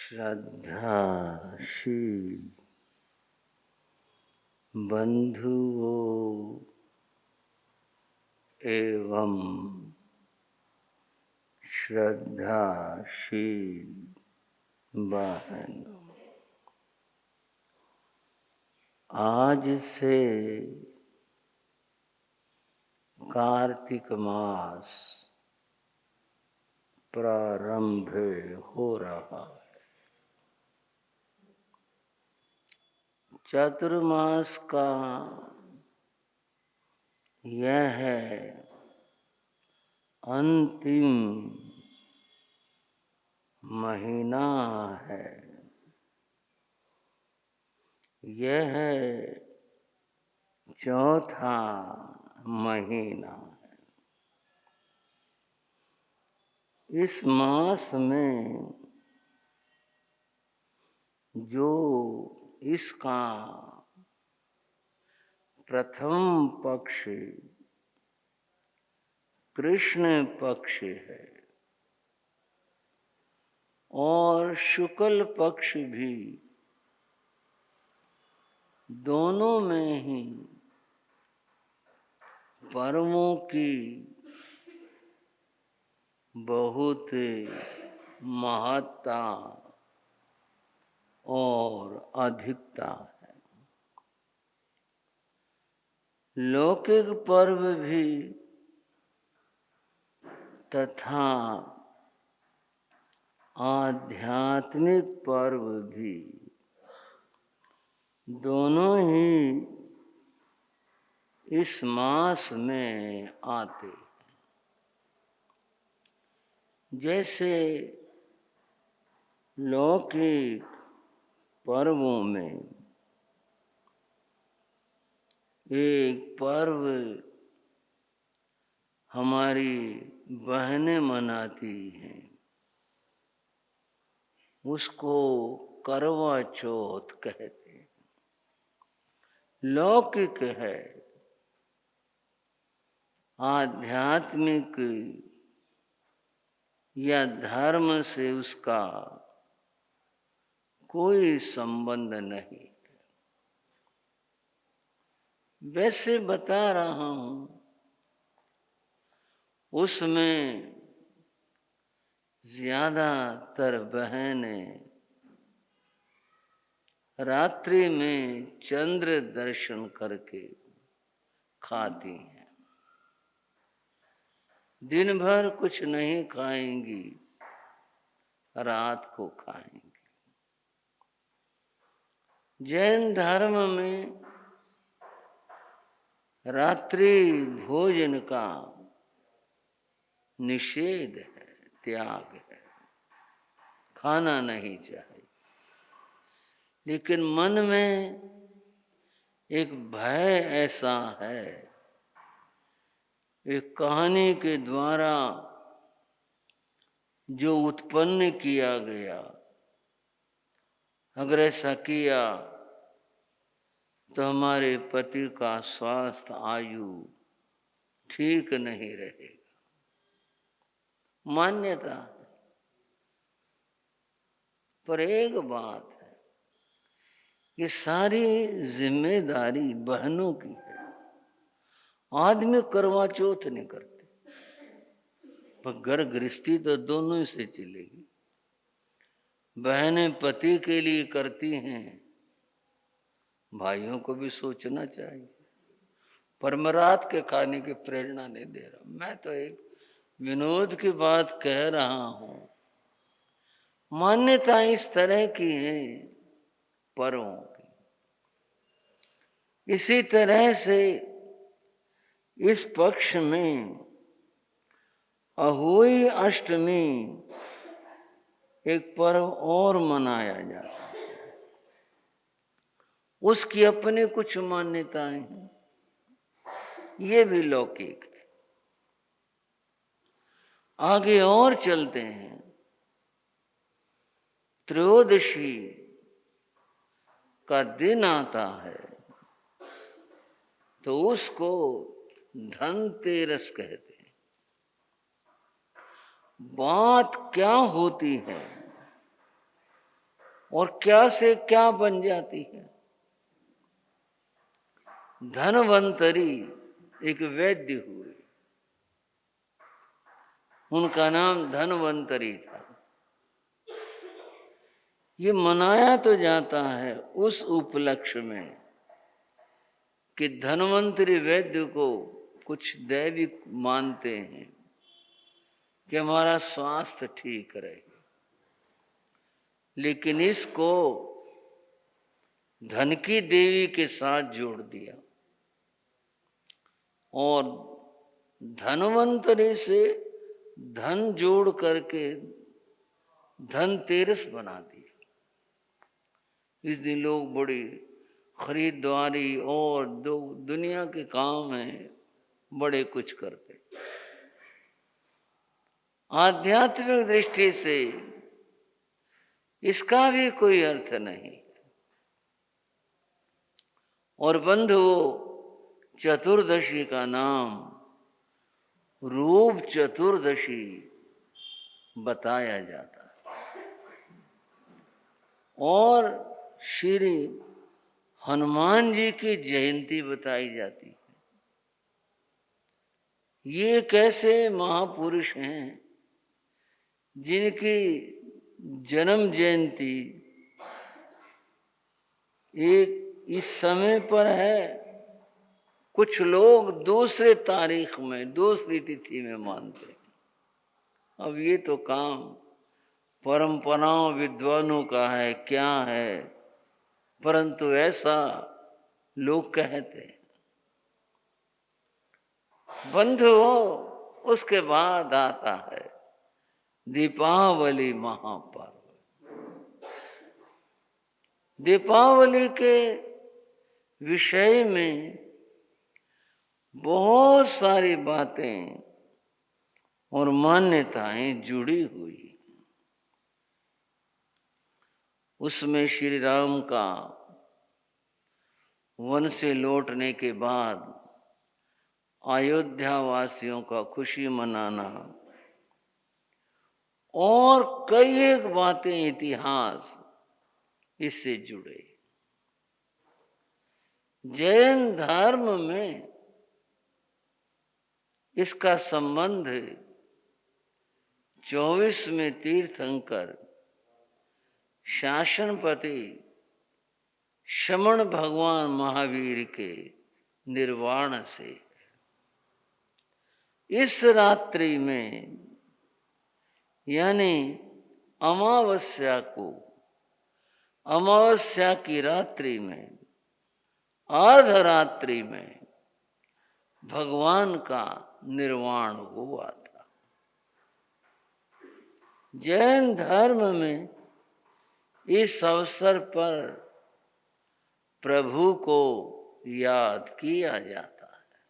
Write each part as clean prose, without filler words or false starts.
श्रद्धाशील बंधुओं एवं श्रद्धाशील बहनों, आज से कार्तिक मास प्रारंभ हो रहा है। चातुर्मास का यह अंतिम महीना है। यह चौथा महीना है। इस मास में जो इसका प्रथम पक्ष कृष्ण पक्ष है और शुक्ल पक्ष भी, दोनों में ही पर्वों की बहुत महत्ता और अधिकता है। लौकिक पर्व भी तथा आध्यात्मिक पर्व भी, दोनों ही इस मास में आते हैं। जैसे लौकिक पर्वों में एक पर्व हमारी बहनें मनाती हैं, उसको करवा चौथ कहते हैं। लौकिक है, आध्यात्मिक या धर्म से उसका कोई संबंध नहीं। वैसे बता रहा हूं, उसमें ज्यादातर बहनें रात्रि में चंद्र दर्शन करके खाती हैं। दिन भर कुछ नहीं खाएंगी, रात को खाएंगी। जैन धर्म में रात्रि भोजन का निषेध है, त्याग है, खाना नहीं चाहिए। लेकिन मन में एक भय ऐसा है, एक कहानी के द्वारा जो उत्पन्न किया गया, अगर ऐसा किया तो हमारे पति का स्वास्थ्य आयु ठीक नहीं रहेगा। मान्यता है। पर एक बात है, ये सारी जिम्मेदारी बहनों की है। आदमी करवा चौथ नहीं करते, पर घर गृहस्थी तो दोनों से चलेगी। बहनें पति के लिए करती हैं, भाइयों को भी सोचना चाहिए। पर मैं रात के खाने की प्रेरणा नहीं दे रहा, मैं तो एक विनोद की बात कह रहा हूं। मान्यता इस तरह की है पर्वों की। इसी तरह से इस पक्ष में अहोई अष्टमी एक पर्व और मनाया जाता है। उसकी अपनी कुछ मान्यताएं हैं, ये भी लौकिक है। आगे और चलते हैं। त्रयोदशी का दिन आता है तो उसको धनतेरस कहते हैं। बात क्या होती है और क्या से क्या बन जाती है। धनवंतरी एक वैद्य हुए, उनका नाम धनवंतरी था। ये मनाया तो जाता है उस उपलक्ष्य में कि धनवंतरी वैद्य को कुछ दैविक मानते हैं कि हमारा स्वास्थ्य ठीक रहे, लेकिन इसको धन की देवी के साथ जोड़ दिया और धनवंतरी से धन जोड़ करके धनतेरस बना दिया। इस दिन लोग बड़ी खरीदारी और दुनिया के काम हैं, बड़े कुछ करते। आध्यात्मिक दृष्टि से इसका भी कोई अर्थ नहीं। और बंधुओं, चतुर्दशी का नाम रूप चतुर्दशी बताया जाता है और श्री हनुमान जी की जयंती बताई जाती है। ये कैसे महापुरुष हैं जिनकी जन्म जयंती एक इस समय पर है, कुछ लोग दूसरे तारीख में दूसरी तिथि में मानते हैं। अब ये तो काम परंपराओं विद्वानों का है, क्या है, परंतु ऐसा लोग कहते हैं। बंधुओं, उसके बाद आता है दीपावली महापर्व। दीपावली के विषय में बहुत सारी बातें और मान्यताएं जुड़ी हुई। उसमें श्री राम का वन से लौटने के बाद अयोध्या वासियों का खुशी मनाना और कई एक बातें इतिहास इससे जुड़े। जैन धर्म में इसका संबंध 24वें तीर्थंकर शासनपति श्रमण भगवान महावीर के निर्वाण से। इस रात्रि में यानी अमावस्या को, अमावस्या की रात्रि में, अर्धरात्रि में भगवान का निर्वाण हुआ था। जैन धर्म में इस अवसर पर प्रभु को याद किया जाता है।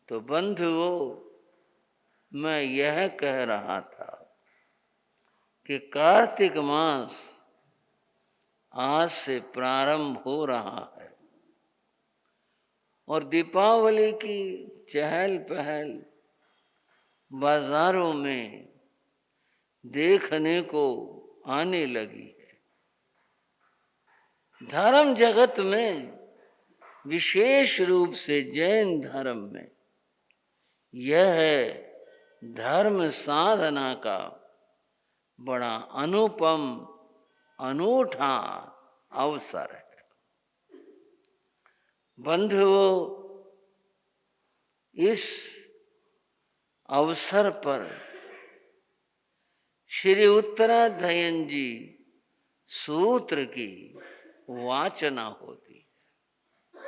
तो बंधुओं, मैं यह कह रहा था कि कार्तिक मास आज से प्रारंभ हो रहा है और दीपावली की चहल पहल बाजारों में देखने को आने लगी है। धर्म जगत में, विशेष रूप से जैन धर्म में, यह है धर्म साधना का बड़ा अनुपम अनूठा अवसर है। बंधुओं, इस अवसर पर श्री उत्तराध्ययन जी सूत्र की वाचना होती है।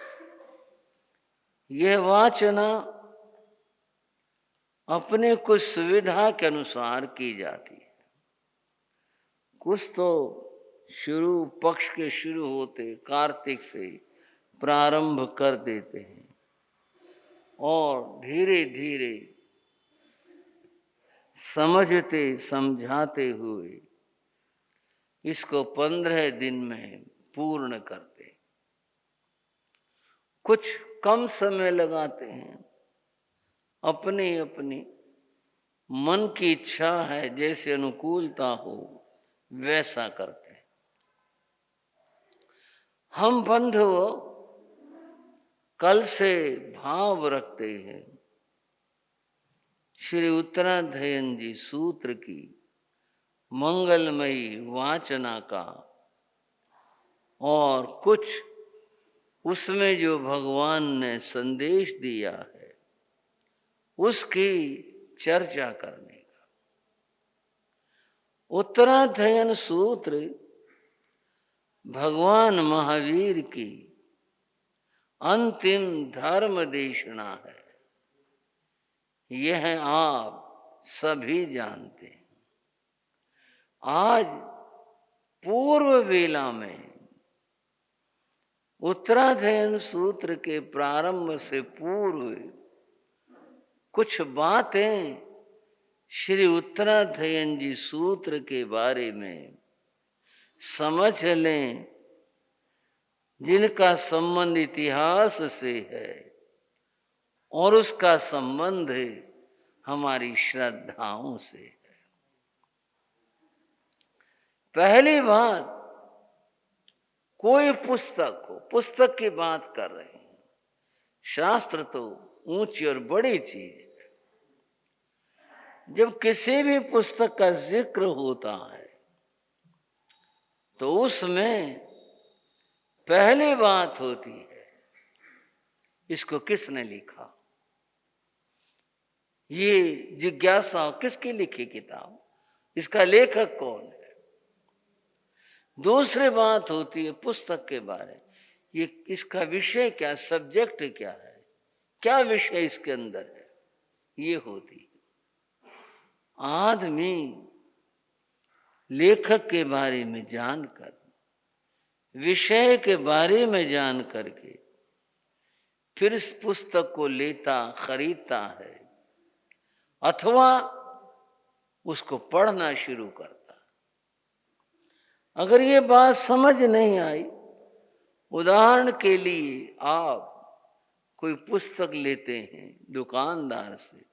यह वाचना अपने कुछ सुविधा के अनुसार की जाती है। कुछ तो शुरू पक्ष के शुरू होते कार्तिक से प्रारंभ कर देते हैं और धीरे धीरे समझते समझाते हुए इसको 15 दिन में पूर्ण करते। कुछ कम समय लगाते हैं, अपनी अपनी मन की इच्छा है, जैसे अनुकूलता हो वैसा करते हैं। हम बंधु कल से भाव रखते हैं श्री उत्तराधयन जी सूत्र की मंगलमयी वाचना का, और कुछ उसमें जो भगवान ने संदेश दिया है उसकी चर्चा करने का। उत्तराधयन सूत्र भगवान महावीर की अंतिम धर्म देशना है, यह आप सभी जानते हैं। आज पूर्व वेला में उत्तराधयन सूत्र के प्रारंभ से पूर्व कुछ बातें श्री उत्तराधयन जी सूत्र के बारे में समझ लें, जिनका संबंध इतिहास से है और उसका संबंध हमारी श्रद्धाओं से है। पहली बात, कोई पुस्तक हो, पुस्तक की बात कर रहे हैं, शास्त्र तो ऊंची और बड़ी चीज है। जब किसी भी पुस्तक का जिक्र होता है तो उसमें पहली बात होती है, इसको किसने लिखा, ये जिज्ञासा किसकी लिखी किताब, इसका लेखक कौन है। दूसरी बात होती है पुस्तक के बारे, ये इसका विषय क्या, सब्जेक्ट क्या है, क्या विषय इसके अंदर है, ये होती है। आदमी लेखक के बारे में जानकर, विषय के बारे में जान करके फिर इस पुस्तक को लेता, खरीदता है अथवा उसको पढ़ना शुरू करता। अगर ये बात समझ नहीं आई, उदाहरण के लिए आप कोई पुस्तक लेते हैं दुकानदार से,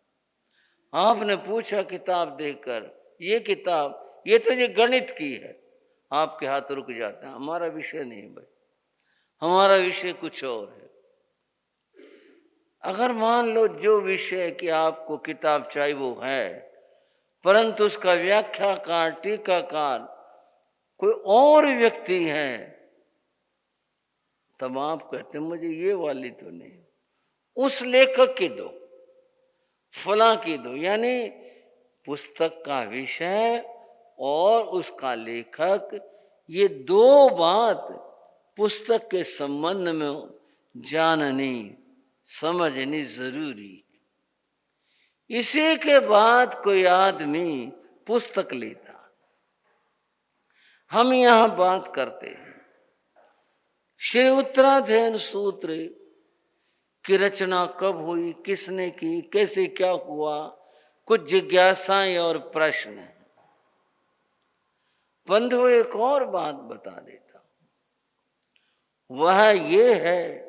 आपने पूछा किताब देखकर, ये किताब ये तो ये गणित की है, आपके हाथ रुक जाते हैं, हमारा विषय नहीं भाई, हमारा विषय कुछ और है। अगर मान लो जो विषय की आपको किताब चाहिए वो है, परंतु उसका व्याख्याकार, टीकाकार कोई और व्यक्ति है, तब आप कहते मुझे ये वाली तो नहीं, उस लेखक की दो, फला की दो। यानी पुस्तक का विषय और उसका लेखक, ये दो बात पुस्तक के संबंध में जाननी, समझनी जरूरी है। इसी के बाद कोई आदमी पुस्तक लेता। हम यहां बात करते हैं श्री उत्तराधयन सूत्र की रचना कब हुई, किसने की, कैसे क्या हुआ, कुछ जिज्ञासाएं और प्रश्न हैं। बंधु एक और बात बता देता हूं, वह ये है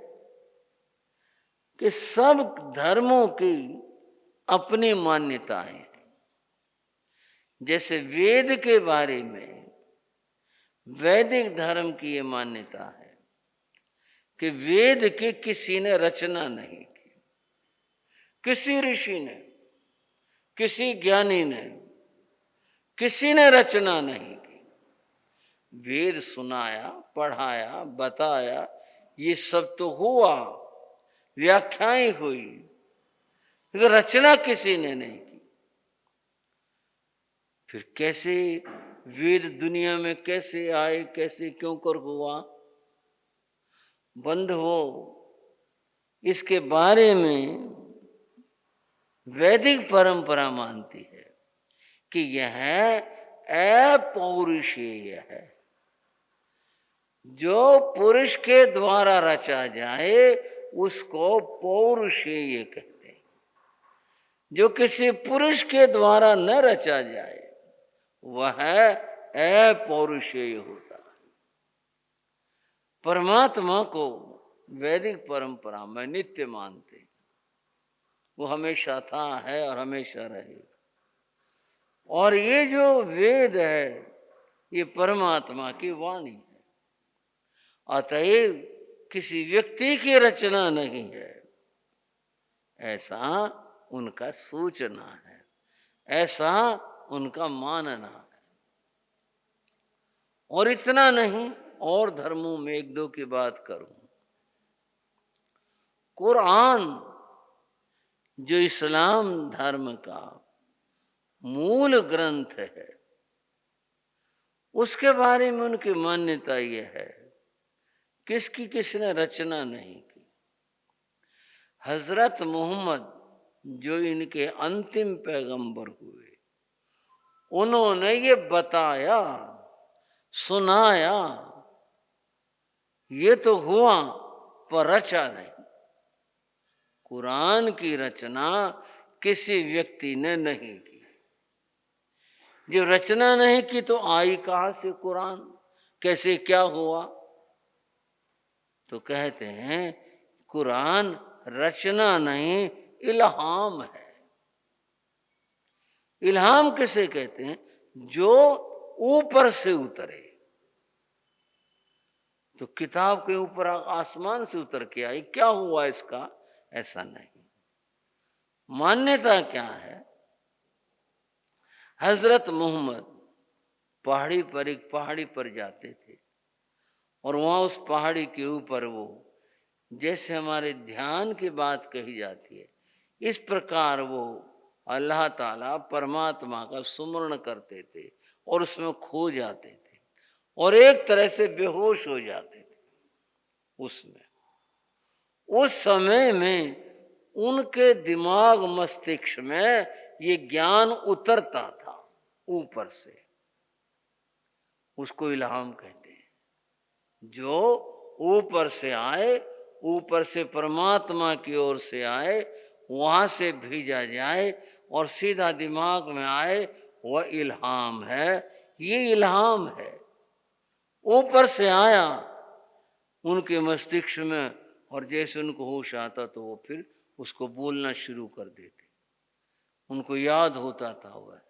कि सब धर्मों की अपनी मान्यताएं हैं। जैसे वेद के बारे में वैदिक धर्म की ये मान्यता है कि वेद की किसी ने रचना नहीं की, किसी ऋषि ने, किसी ज्ञानी ने, किसी ने रचना नहीं की। वेद सुनाया, पढ़ाया, बताया, ये सब तो हुआ, व्याख्याएं हुई, लेकिन रचना किसी ने नहीं की। फिर कैसे वेद दुनिया में कैसे आए, कैसे क्यों कर हुआ, बंद हो, इसके बारे में वैदिक परंपरा मानती है कि यह अपौरुषेय है। जो पुरुष के द्वारा रचा जाए उसको पौरुषेय कहते हैं। जो किसी पुरुष के द्वारा न रचा जाए वह अपौरुषेय होता है। परमात्मा को वैदिक परंपरा में नित्य मानते हैं, वो हमेशा था, है और हमेशा रहेगा। और ये जो वेद है ये परमात्मा की वाणी है। अतएव किसी व्यक्ति की रचना नहीं है, ऐसा उनका सूचना है, ऐसा उनका मानना है। और इतना नहीं, और धर्मों में एक दो की बात करूं। कुरान जो इस्लाम धर्म का मूल ग्रंथ है, उसके बारे में उनकी मान्यता यह है कि इसकी किसने रचना नहीं की। हजरत मोहम्मद जो इनके अंतिम पैगंबर हुए, उन्होंने ये बताया, सुनाया, ये तो हुआ पर रचा नहीं। कुरान की रचना किसी व्यक्ति ने नहीं की। जो रचना नहीं की तो आई कहां से कुरान, कैसे, क्या हुआ? तो कहते हैं कुरान रचना नहीं, इल्हाम है। इल्हाम किसे कहते हैं? जो ऊपर से उतरे। तो किताब के ऊपर आसमान से उतर के आई, क्या हुआ इसका? ऐसा नहीं। मान्यता क्या है? हजरत मोहम्मद एक पहाड़ी पर जाते थे, और वहां उस पहाड़ी के ऊपर वो, जैसे हमारे ध्यान की बात कही जाती है, इस प्रकार वो अल्लाह ताला परमात्मा का सुमरण करते थे और उसमें खो जाते थे और एक तरह से बेहोश हो जाते थे। उसमें उस समय में उनके दिमाग मस्तिष्क में ये ज्ञान उतरता था ऊपर से, उसको इल्हाम कहते हैं। जो ऊपर से आए, ऊपर से परमात्मा की ओर से आए, वहां से भेजा जाए और सीधा दिमाग में आए, वह इल्हाम है। ये इल्हाम है, ऊपर से आया उनके मस्तिष्क में, और जैसे उनको होश आता तो वो फिर उसको बोलना शुरू कर देते, उनको याद होता था वह,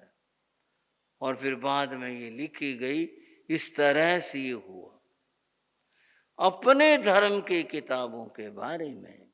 और फिर बाद में ये लिखी गई। इस तरह से ये हुआ। अपने धर्म की किताबों के बारे में